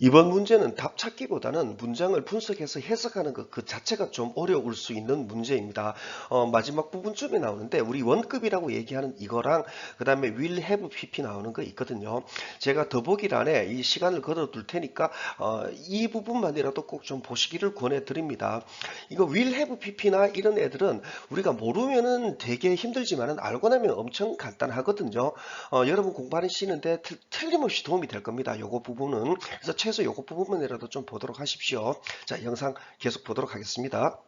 이번 문제는 답 찾기보다는 문장을 분석해서 해석하는 것 그 자체가 좀 어려울 수 있는 문제입니다. 마지막 부분쯤에 나오는데 우리 원급이라고 얘기하는 이거랑 그 다음에 will have pp 나오는 거 있거든요. 제가 더보기란에 이 시간을 걸어 둘 테니까 이 부분만이라도 꼭 좀 보시기를 권해드립니다. 이거 will have pp나 이런 애들은 우리가 모르면은 되게 힘들지만은 알고 나면 엄청 간단하거든요. 여러분 공부하시는데 틀림없이 도움이 될 겁니다. 요거 부분은. 그래서 최소 요거 부분만이라도 좀 보도록 하십시오. 자, 영상 계속 보도록 하겠습니다.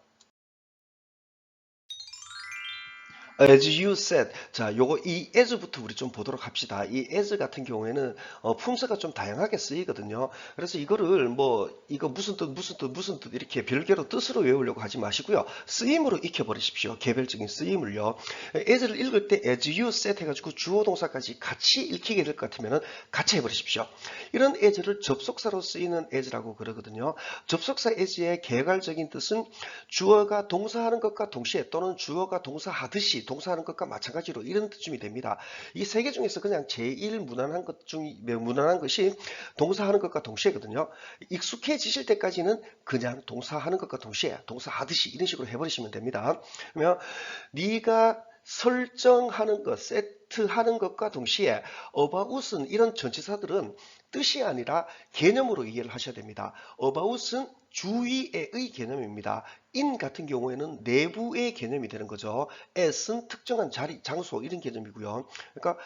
As you said. 자, 요거 이 as부터 우리 좀 보도록 합시다. 이 as 같은 경우에는 품사가 좀 다양하게 쓰이거든요. 그래서 이거를 뭐 이거 무슨 뜻 이렇게 별개로 뜻으로 외우려고 하지 마시고요. 쓰임으로 익혀버리십시오. 개별적인 쓰임을요. as를 읽을 때 as you said 해가지고 주어 동사까지 같이 읽히게 될 것 같으면은 같이 해버리십시오. 이런 as를 접속사로 쓰이는 as라고 그러거든요. 접속사 as의 개괄적인 뜻은 주어가 동사하는 것과 동시에 또는 주어가 동사하듯이 동사하는 것과 마찬가지로 이런 뜻쯤이 됩니다. 이 세 개 중에서 그냥 제일 무난한 것 중에 무난한 것이 동사하는 것과 동시에거든요. 익숙해지실 때까지는 그냥 동사하는 것과 동시에 동사하듯이 이런 식으로 해버리시면 됩니다. 그러면 네가 설정하는 것, 세트하는 것과 동시에 about은 이런 전치사들은 뜻이 아니라 개념으로 이해를 하셔야 됩니다. about은 주위의 개념입니다. in 같은 경우에는 내부의 개념이 되는 거죠. as는 특정한 자리, 장소 이런 개념이고요. 그러니까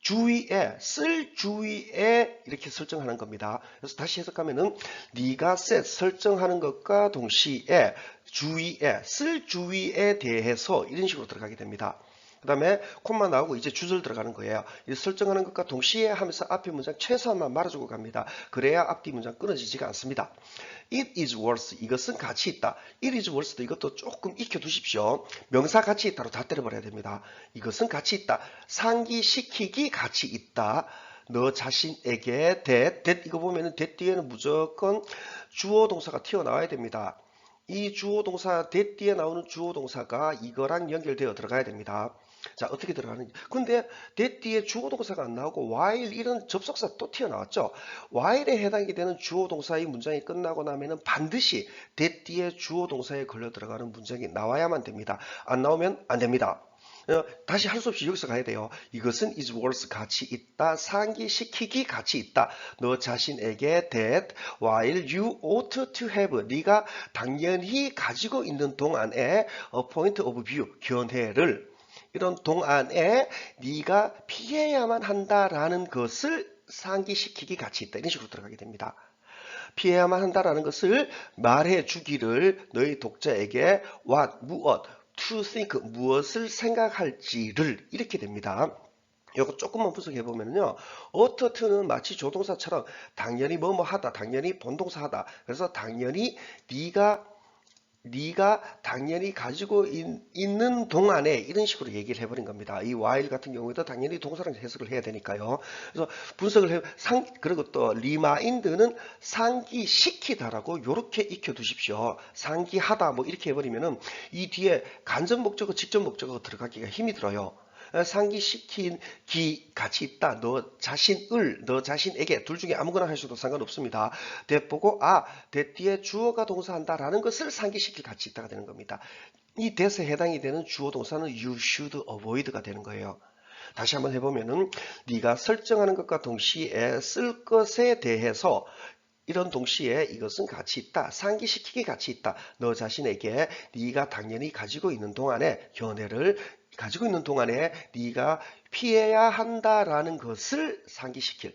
주위에, 쓸 주위에 이렇게 설정하는 겁니다. 그래서 다시 해석하면은 네가 set 설정하는 것과 동시에 주위에, 쓸 주위에 대해서 이런 식으로 들어가게 됩니다. 그 다음에 콤마 나오고 이제 주절 들어가는 거예요. 이 설정하는 것과 동시에 하면서 앞에 문장 최소한만 말아주고 갑니다. 그래야 앞뒤 문장 끊어지지가 않습니다. It is worth. 이것은 가치 있다. It is worth. 이것도 조금 익혀두십시오. 명사 가치 있다로 다 때려버려야 됩니다. 이것은 가치 있다. 상기시키기 가치 있다. 너 자신에게 that 이거 보면은 that 뒤에는 무조건 주어 동사가 튀어나와야 됩니다. 이 주어 동사 that 뒤에 나오는 주어 동사가 이거랑 연결되어 들어가야 됩니다. 자, 어떻게 들어가는지. 근데 that 뒤에 주어 동사가 안 나오고 while 이런 접속사 또 튀어나왔죠. while에 해당이 되는 주어 동사의 문장이 끝나고 나면은 반드시 that 뒤에 주어 동사에 걸려 들어가는 문장이 나와야만 됩니다. 안 나오면 안 됩니다. 다시 할 수 없이 여기서 가야 돼요. 이것은 is worth 가치 있다. 상기시키기 가치 있다. 너 자신에게 that while you ought to have 네가 당연히 가지고 있는 동안에 a point of view 견해를 이런 동안에 네가 피해야만 한다라는 것을 상기시키기 가치 있다. 이런 식으로 들어가게 됩니다. 피해야만 한다라는 것을 말해 주기를 너희 독자에게 what, 무엇, to think, 무엇을 생각할지를 이렇게 됩니다. 이거 조금만 분석해 보면요. ought-to는 마치 조동사처럼 당연히 뭐뭐 하다, 당연히 본동사 하다. 그래서 당연히 네가 당연히 가지고 있는 동안에 이런 식으로 얘기를 해버린 겁니다. 이 while 같은 경우에도 당연히 동사랑 해석을 해야 되니까요. 그래서 분석을 그리고 또 remind는 상기시키다라고 이렇게 익혀두십시오. 상기하다 뭐 이렇게 해버리면은 이 뒤에 간접 목적어, 직접 목적어 들어가기가 힘이 들어요. 상기시킨 기 같이 있다. 너 자신에게 둘 중에 아무거나 하셔도 상관없습니다. that 보고 that 뒤에 주어가 동사한다라는 것을 상기시킬 가치 있다가 되는 겁니다. 이 that에 해당이 되는 주어 동사는 you should avoid가 되는 거예요. 다시 한번 해보면은 네가 설정하는 것과 동시에 쓸 것에 대해서 이런 동시에 이것은 가치 있다. 상기시키기 가치 있다. 너 자신에게 네가 당연히 가지고 있는 동안에 견해를 가지고 있는 동안에 네가 피해야 한다라는 것을 상기시킬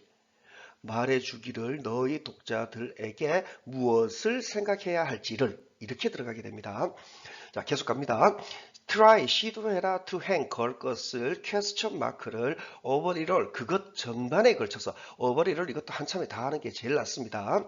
말해주기를 너희 독자들에게 무엇을 생각해야 할지를 이렇게 들어가게 됩니다. 자, 계속 갑니다. try 시도해라 to hang 걸 것을 퀘스천 마크를 overall 그것 전반에 걸쳐서 overall 이것도 한참에 다 하는 게 제일 낫습니다.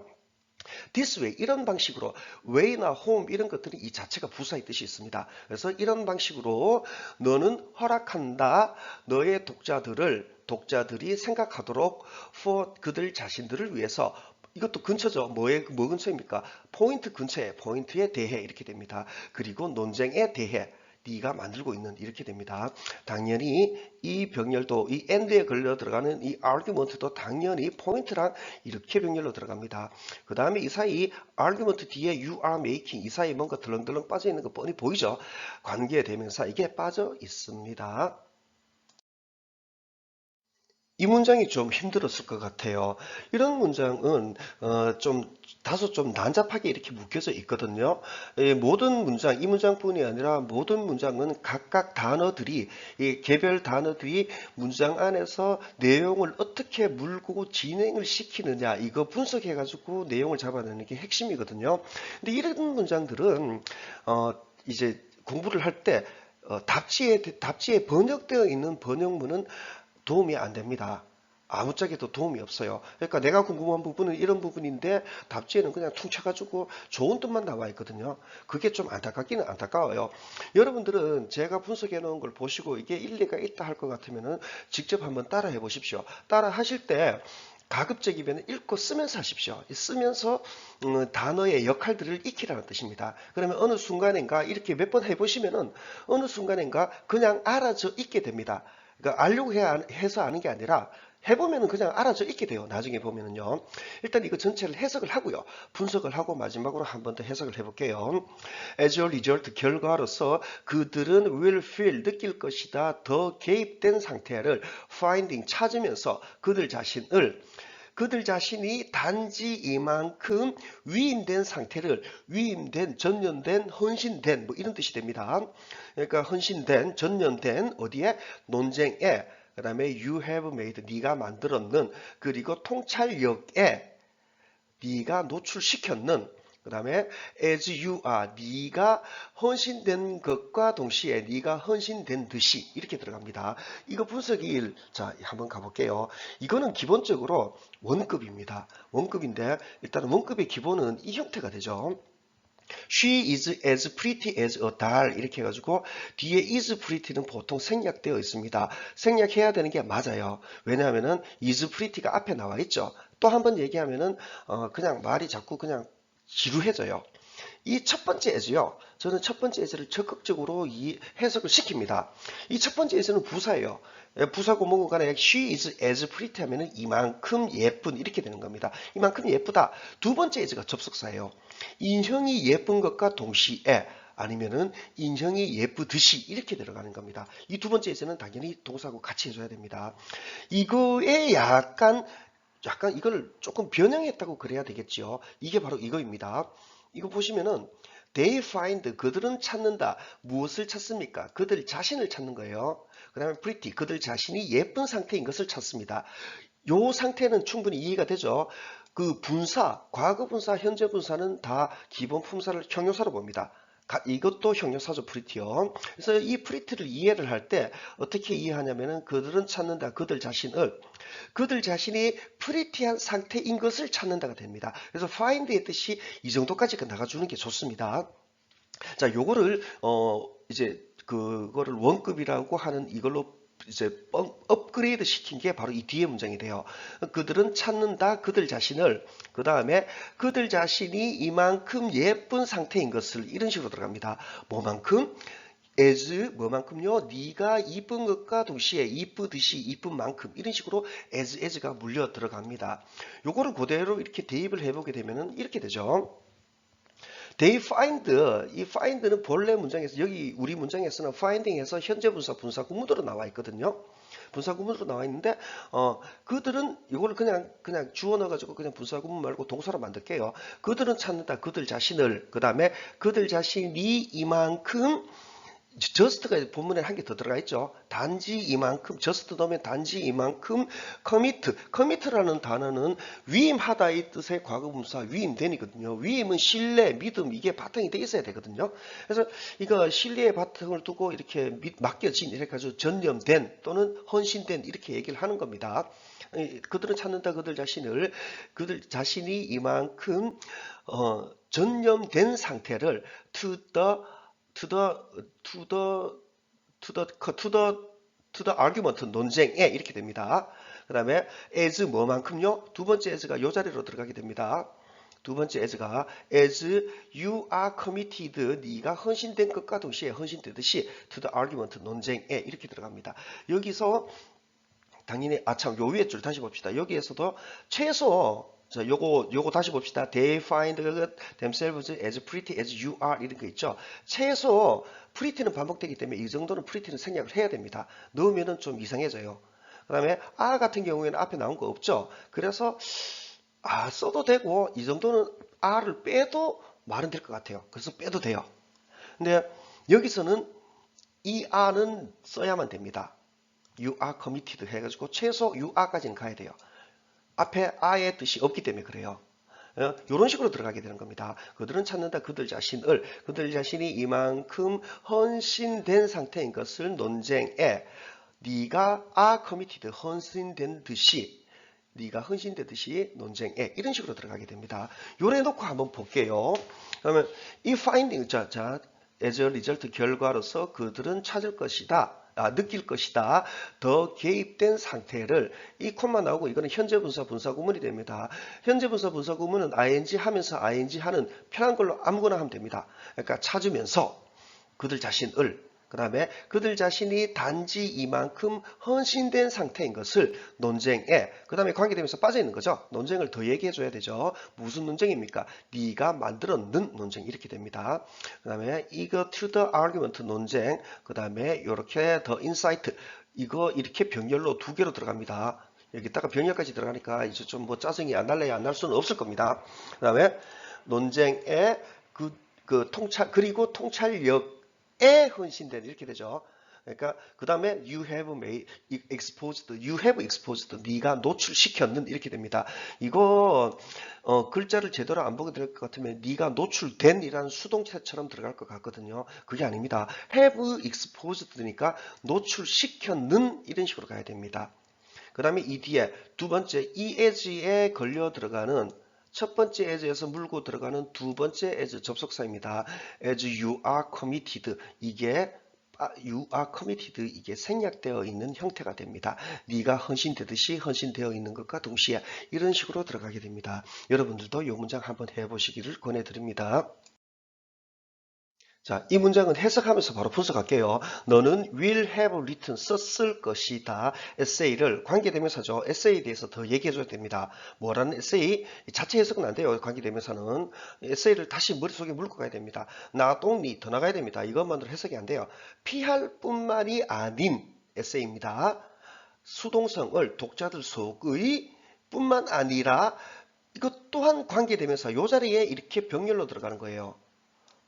This way 이런 방식으로 way나 home 이런 것들이 이 자체가 부사의 뜻이 있습니다. 그래서 이런 방식으로 너는 허락한다. 너의 독자들이 생각하도록 for 그들 자신들을 위해서 이것도 근처죠. 뭐 근처입니까? 포인트 근처에 포인트에 대해 이렇게 됩니다. 그리고 논쟁에 대해 네가 만들고 있는 이렇게 됩니다. 당연히 이 병렬도 이 end에 걸려 들어가는 이 argument도 당연히 포인트랑 이렇게 병렬로 들어갑니다. 그 다음에 이 사이 argument 뒤에 you are making 이 사이 뭔가 덜렁덜렁 빠져 있는 거 뻔히 보이죠? 관계 대명사 이게 빠져 있습니다. 이 문장이 좀 힘들었을 것 같아요. 이런 문장은 좀 다소 좀 난잡하게 이렇게 묶여져 있거든요. 모든 문장, 이 문장뿐이 아니라 모든 문장은 각각 단어들이 이 개별 단어들이 문장 안에서 내용을 어떻게 물고 진행을 시키느냐 이거 분석해 가지고 내용을 잡아내는 게 핵심이거든요. 근데 이런 문장들은 이제 공부를 할 때 답지에 번역되어 있는 번역문은 도움이 안 됩니다. 아무짝에도 도움이 없어요. 그러니까 내가 궁금한 부분은 이런 부분인데 답지에는 그냥 퉁쳐가지고 좋은 뜻만 나와 있거든요. 그게 좀 안타깝기는 안타까워요. 여러분들은 제가 분석해 놓은 걸 보시고 이게 일리가 있다 할 것 같으면 직접 한번 따라 해 보십시오. 따라 하실 때 가급적이면 읽고 쓰면서 하십시오. 쓰면서 단어의 역할들을 익히라는 뜻입니다. 그러면 어느 순간인가 이렇게 몇 번 해보시면은 어느 순간인가 그냥 알아져 있게 됩니다. 그러니까 알려고 해서 아는 게 아니라 해보면은 그냥 알아져 있게 돼요. 나중에 보면은요. 일단 이거 전체를 해석을 하고요. 분석을 하고 마지막으로 한 번 더 해석을 해볼게요. As a result, 결과로서 그들은 will feel, 느낄 것이다. 더 개입된 상태를 finding, 찾으면서 그들 자신이 단지 이만큼 위임된 상태를 위임된, 전염된, 헌신된 뭐 이런 뜻이 됩니다. 그러니까 헌신된, 전염된 어디에? 논쟁에 그 다음에 you have made 네가 만들었는 그리고 통찰력에 네가 노출시켰는 그 다음에 as you are 네가 헌신된 것과 동시에 네가 헌신된 듯이 이렇게 들어갑니다. 이거 분석 2일 자 한번 가볼게요. 이거는 기본적으로 원급입니다. 원급인데 일단 원급의 기본은 이 형태가 되죠. She is as pretty as a doll 이렇게 해가지고 뒤에 is pretty는 보통 생략되어 있습니다. 생략해야 되는 게 맞아요. 왜냐하면은 is pretty가 앞에 나와 있죠. 또 한 번 얘기하면은 그냥 말이 자꾸 그냥 지루해져요. 이 첫 번째 as요. 저는 첫 번째 as를 적극적으로 이 해석을 시킵니다. 이 첫 번째 as는 부사예요. 부사고 뭐고 간에 she is as pretty 하면은 이만큼 예쁜 이렇게 되는 겁니다. 이만큼 예쁘다. 두 번째 as가 접속사예요. 인형이 예쁜 것과 동시에 아니면은 인형이 예쁘듯이 이렇게 들어가는 겁니다. 이 두 번째 as는 당연히 동사하고 같이 해줘야 됩니다. 이거에 약간 이걸 조금 변형했다고 그래야 되겠죠. 이게 바로 이거입니다. 이거 보시면은 they find 그들은 찾는다. 무엇을 찾습니까? 그들 자신을 찾는 거예요. 그 다음에 pretty 그들 자신이 예쁜 상태인 것을 찾습니다. 요 상태는 충분히 이해가 되죠. 그 분사, 과거 분사, 현재 분사는 다 기본 품사를 형용사로 봅니다. 이것도 형용사죠, 프리티요. 그래서 이 프리티를 이해를 할 때 어떻게 이해하냐면은 그들은 찾는다, 그들 자신이 프리티한 상태인 것을 찾는다가 됩니다. 그래서 find의 뜻이 이 정도까지 나가주는 게 좋습니다. 자, 요거를 이제 그거를 원급이라고 하는 이걸로 이제 업그레이드 시킨 게 바로 이 뒤에 문장이 돼요. 그들은 찾는다 그들 자신을 그 다음에 그들 자신이 이만큼 예쁜 상태인 것을 이런 식으로 들어갑니다. 뭐만큼? as 뭐만큼요? 네가 이쁜 것과 동시에 이쁘듯이 이쁜 만큼 이런 식으로 as가 물려 들어갑니다. 요거를 그대로 이렇게 대입을 해보게 되면은 이렇게 되죠. They find 이 find는 본래 문장에서 여기 우리 문장에서는 finding에서 현재 분사 분사 구문으로 나와 있거든요. 분사 구문으로 나와 있는데 그들은 이걸 그냥 주어 넣어가지고 그냥 분사 구문 말고 동사로 만들게요. 그들은 찾는다 그들 자신을 그 다음에 그들 자신이 이만큼 just가 본문에 한 개 더 들어가 있죠. 단지 이만큼, just 넣으면 단지 이만큼, commit라는 단어는 위임하다 이 뜻의 과거분사 위임된이거든요. 위임은 신뢰, 믿음 이게 바탕이 돼 있어야 되거든요. 그래서 이거 신뢰의 바탕을 두고 이렇게 맡겨진 이렇게 해서 전념된 또는 헌신된 이렇게 얘기를 하는 겁니다. 그들은 찾는다 그들 자신이 이만큼 전념된 상태를 to the argument 논쟁에 이렇게 됩니다. 그 다음에 as 뭐만큼요? 두 번째 as가 이 자리로 들어가게 됩니다. 두 번째 as가 as you are committed, 네가 헌신된 것과 동시에 헌신되듯이 to the argument, 논쟁에 이렇게 들어갑니다. 여기서 당연히 참 요 위에 줄 다시 봅시다. 여기에서도 최소 자, 요거 다시 봅시다. They find themselves as pretty as you are 이런 거 있죠. 최소 pretty는 반복되기 때문에 이 정도는 pretty는 생략을 해야 됩니다. 넣으면은 좀 이상해져요. 그 다음에 are 같은 경우에는 앞에 나온 거 없죠. 그래서 써도 되고 이 정도는 are를 빼도 말은 될 것 같아요. 그래서 빼도 돼요. 근데 여기서는 이 are는 써야만 됩니다. You are committed 해가지고 최소 you are까지는 가야 돼요. 앞에 I의 뜻이 없기 때문에 그래요. 이런 식으로 들어가게 되는 겁니다. 그들은 찾는다 그들 자신을, 그들 자신이 이만큼 헌신된 상태인 것을 논쟁에 네가 are committed, 헌신된 듯이, 네가 헌신되듯이 논쟁에 이런 식으로 들어가게 됩니다. 요래 놓고 한번 볼게요. 그러면 이 finding, 자, as a result, 결과로서 그들은 찾을 것이다. 느낄 것이다. 더 개입된 상태를, 이 콤마 나오고 이거는 현재 분사 분사구문이 됩니다. 현재 분사 분사구문은 ing 하면서 ing 하는 편한 걸로 아무거나 하면 됩니다. 그러니까 찾으면서 그들 자신을, 그 다음에 그들 자신이 단지 이만큼 헌신된 상태인 것을 논쟁에, 그 다음에 관계되면서 빠져있는 거죠. 논쟁을 더 얘기해줘야 되죠. 무슨 논쟁입니까? 네가 만들었는 논쟁 이렇게 됩니다. 그 다음에 이거 to the argument 논쟁, 그 다음에 이렇게 the insight, 이거 이렇게 병렬로 두 개로 들어갑니다. 여기다가 병렬까지 들어가니까 이제 좀 뭐 짜증이 안 날래야 안 날 수는 없을 겁니다. 그 다음에 논쟁에 그 통찰, 그리고 통찰력에 헌신된 이렇게 되죠. 그러니까 그 다음에 you have made exposed, you have exposed, 네가 노출시켰는 이렇게 됩니다. 이거 글자를 제대로 안 보게 될 것 같으면 네가 노출된 이라는 수동태처럼 들어갈 것 같거든요. 그게 아닙니다. have exposed니까 노출시켰는 이런 식으로 가야 됩니다. 그 다음에 이 뒤에 두 번째 이 as에 걸려 들어가는 첫 번째 as에서 물고 들어가는 두 번째 as 접속사입니다. as you are committed, 이게 you are committed, 이게 생략되어 있는 형태가 됩니다. 네가 헌신되듯이 헌신되어 있는 것과 동시에 이런 식으로 들어가게 됩니다. 여러분들도 이 문장 한번 해보시기를 권해드립니다. 자, 이 문장은 해석하면서 바로 분석할게요. 너는 will have written, 썼을 것이다. 에세이를, 관계대명사죠. 에세이에 대해서 더 얘기해줘야 됩니다. 뭐라는 에세이? 자체 해석은 안 돼요. 관계대명사는. 에세이를 다시 머릿속에 물고 가야 됩니다. 나, 똥, 니, 더 나가야 됩니다. 이것만으로 해석이 안 돼요. 피할 뿐만이 아닌 에세이입니다. 수동성을 독자들 속의 뿐만 아니라 이것 또한 관계대명사 요 자리에 이렇게 병렬로 들어가는 거예요.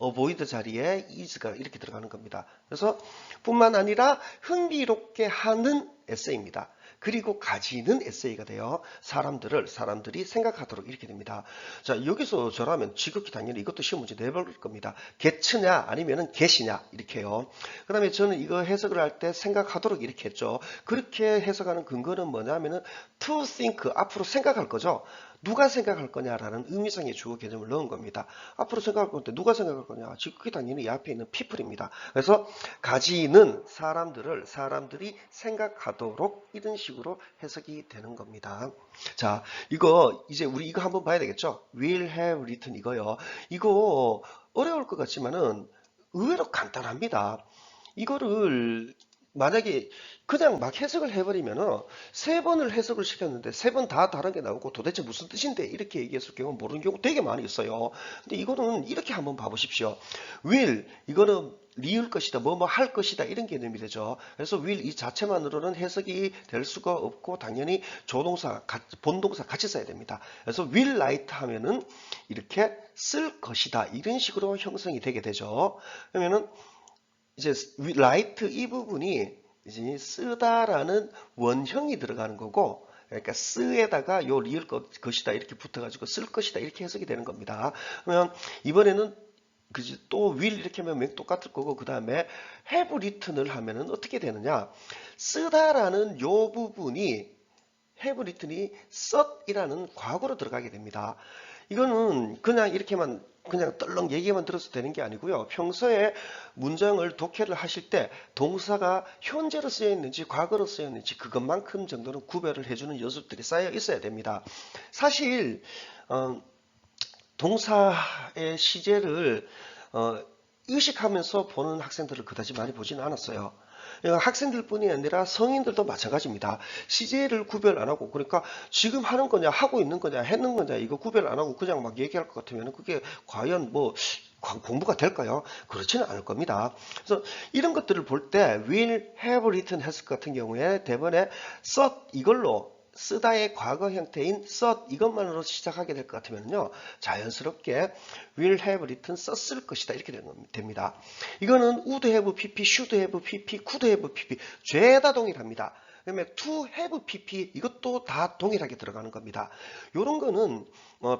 avoid 자리에 is가 이렇게 들어가는 겁니다. 그래서 뿐만 아니라 흥미롭게 하는 에세이입니다. 그리고 가지는 에세이가 돼요. 사람들이 생각하도록 이렇게 됩니다. 자, 여기서 저라면 지극히 당연히 이것도 시험 문제 내볼 겁니다. get냐 아니면은 get이냐 이렇게요. 그 다음에 저는 이거 해석을 할 때 생각하도록 이렇게 했죠. 그렇게 해석하는 근거는 뭐냐면은 to think, 앞으로 생각할 거죠. 누가 생각할 거냐라는 의미상의 주어 개념을 넣은 겁니다. 앞으로 생각할 건데 누가 생각할 거냐? 그게 당연히 이 앞에 있는 people입니다. 그래서 가지는 사람들이 생각하도록 이런 식으로 해석이 되는 겁니다. 자, 이거 이제 우리 이거 한번 봐야 되겠죠? will have written 이거요. 이거 어려울 것 같지만은 의외로 간단합니다. 이거를 만약에 그냥 막 해석을 해버리면은 세 번을 해석을 시켰는데 세 번 다 다른 게 나오고 도대체 무슨 뜻인데 이렇게 얘기했을 경우 모르는 경우 되게 많이 있어요. 근데 이거는 이렇게 한번 봐보십시오. will, 이거는 리을 것이다, 뭐 할 것이다 이런 개념이 되죠. 그래서 will 이 자체만으로는 해석이 될 수가 없고 당연히 조동사, 본동사 같이 써야 됩니다. 그래서 will write 하면은 이렇게 쓸 것이다 이런 식으로 형성이 되게 되죠. 그러면은 이제 write 이 부분이 이제 쓰다라는 원형이 들어가는 거고, 그러니까 쓰에다가 요 리을 것이다 이렇게 붙어가지고 쓸 것이다 이렇게 해석이 되는 겁니다. 그러면 이번에는 그지 또 will 이렇게 하면 똑같을 거고 그 다음에 have written을 하면은 어떻게 되느냐? 쓰다라는 요 부분이 have written이 썼이라는 과거로 들어가게 됩니다. 이거는 그냥 이렇게만 그냥 떨렁 얘기만 들어서 되는 게 아니고요. 평소에 문장을 독해를 하실 때 동사가 현재로 쓰여 있는지 과거로 쓰여 있는지 그것만큼 정도는 구별을 해주는 연습들이 쌓여 있어야 됩니다. 사실 동사의 시제를 의식하면서 보는 학생들을 그다지 많이 보지는 않았어요. 학생들뿐이 아니라 성인들도 마찬가지입니다. 시제를 구별 안 하고, 그러니까 지금 하는 거냐, 하고 있는 거냐, 했는 거냐, 이거 구별 안 하고 그냥 막 얘기할 것 같으면 그게 과연 뭐 공부가 될까요? 그렇지는 않을 겁니다. 그래서 이런 것들을 볼 때 will, have written, has 같은 경우에 대번에 thought 이걸로 쓰다의 과거 형태인 thought 이것만으로 시작하게 될 것 같으면요, 자연스럽게 will have written 썼을 것이다 이렇게 됩니다. 이거는 would have pp, should have pp, could have pp 죄다 동일합니다. 그다음에 to have pp 이것도 다 동일하게 들어가는 겁니다. 이런 거는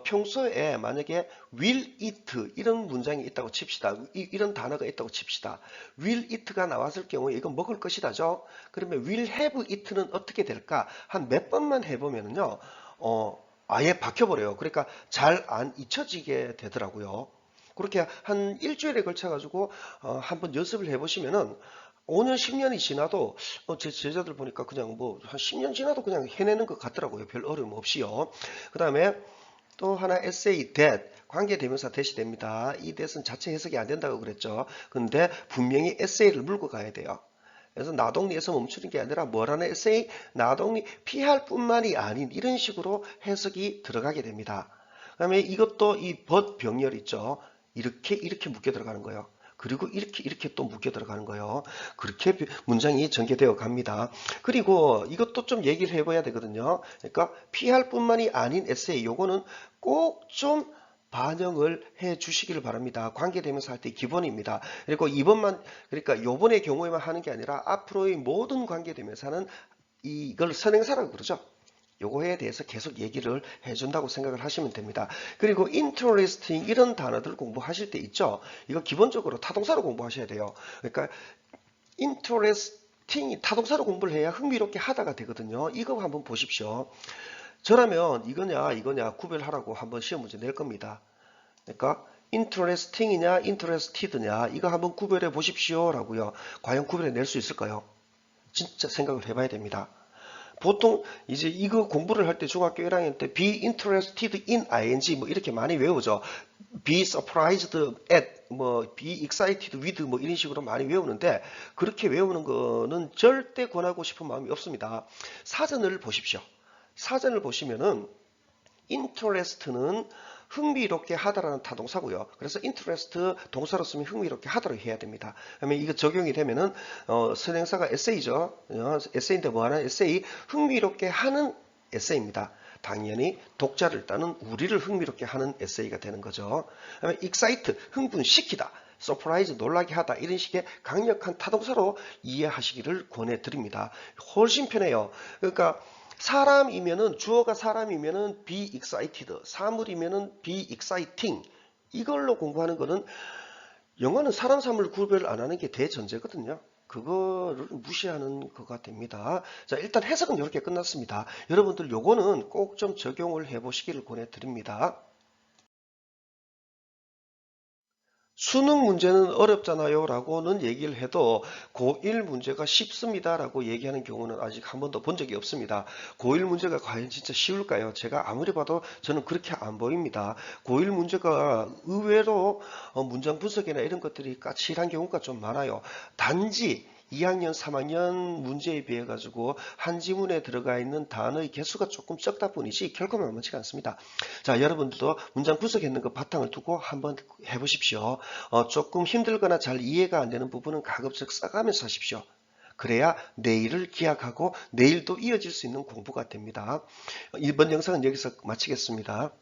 평소에 만약에 will eat 이런 문장이 있다고 칩시다. 이런 단어가 있다고 칩시다. will eat가 나왔을 경우에 이건 먹을 것이다죠. 그러면 will have eat는 어떻게 될까? 한 몇 번만 해보면요, 아예 박혀버려요. 그러니까 잘 안 잊혀지게 되더라고요. 그렇게 한 일주일에 걸쳐 가지고 한번 연습을 해보시면은 5년, 10년이 지나도 제 제자들 보니까 그냥 뭐 한 10년 지나도 그냥 해내는 것 같더라고요. 별 어려움 없이요. 그 다음에 또 하나 essay that 관계대명사 that이 됩니다. 이 that은 자체 해석이 안 된다고 그랬죠. 근데 분명히 essay를 물고 가야 돼요. 그래서 나동리에서 멈추는 게 아니라 뭐라는 에세이, 나동리 피할 뿐만이 아닌 이런 식으로 해석이 들어가게 됩니다. 그 다음에 이것도 이 but 병렬 있죠. 이렇게 묶여 들어가는 거예요. 그리고 이렇게 또 묶여 들어가는 거예요. 그렇게 문장이 전개되어 갑니다. 그리고 이것도 좀 얘기를 해봐야 되거든요. 그러니까 피할 뿐만이 아닌 에세이 요거는 꼭 좀 반영을 해 주시기를 바랍니다. 관계대명사 할 때 기본입니다. 그리고 이번만, 그러니까 요번의 경우에만 하는 게 아니라 앞으로의 모든 관계대명사는 이걸 선행사라고 그러죠. 요거에 대해서 계속 얘기를 해준다고 생각을 하시면 됩니다. 그리고 interesting 이런 단어들 공부하실 때 있죠. 이거 기본적으로 타동사로 공부하셔야 돼요. 그러니까 interesting이 타동사로 공부를 해야 흥미롭게 하다가 되거든요. 이거 한번 보십시오. 저라면 이거냐 구별하라고 한번 시험 문제 낼 겁니다. 그러니까 interesting이냐 interested냐 이거 한번 구별해 보십시오 라고요. 과연 구별해 낼 수 있을까요? 진짜 생각을 해봐야 됩니다. 보통 이제 이거 공부를 할 때 중학교 1학년 때 be interested in ing 뭐 이렇게 많이 외우죠. be surprised at 뭐 be excited with 뭐 이런 식으로 많이 외우는데 그렇게 외우는 거는 절대 권하고 싶은 마음이 없습니다. 사전을 보십시오. 사전을 보시면은 interest는 흥미롭게 하다라는 타동사고요. 그래서 interest 동사로 쓰면 흥미롭게 하다로 해야 됩니다. 그러면 이거 적용이 되면은 선행사가 에세이죠. 에세이인데 뭐하는 에세이? 흥미롭게 하는 에세이입니다. 당연히 독자를 따는 우리를 흥미롭게 하는 에세이가 되는 거죠. 그다음에 excite 흥분시키다. 서프라이즈 놀라게 하다 이런 식의 강력한 타동사로 이해하시기를 권해드립니다. 훨씬 편해요. 그러니까 사람이면은 주어가 사람이면은 be excited, 사물이면은 be exciting 이걸로 공부하는 거는 영어는 사람 사물 구별 안 하는 게 대전제거든요. 그거를 무시하는 거가 됩니다. 자, 일단 해석은 이렇게 끝났습니다. 여러분들 요거는 꼭 좀 적용을 해 보시기를 권해드립니다. 수능 문제는 어렵잖아요 라고는 얘기를 해도 고1 문제가 쉽습니다 라고 얘기하는 경우는 아직 한 번도 본 적이 없습니다. 고1 문제가 과연 진짜 쉬울까요? 제가 아무리 봐도 저는 그렇게 안 보입니다. 고1 문제가 의외로 문장 분석이나 이런 것들이 까칠한 경우가 좀 많아요. 단지 2학년, 3학년 문제에 비해 가지고 한 지문에 들어가 있는 단어의 개수가 조금 적다 뿐이지 결코 만만치가 않습니다. 자, 여러분들도 문장 분석했는 거 바탕을 두고 한번 해보십시오. 조금 힘들거나 잘 이해가 안 되는 부분은 가급적 써가면서 하십시오. 그래야 내일을 기약하고 내일도 이어질 수 있는 공부가 됩니다. 이번 영상은 여기서 마치겠습니다.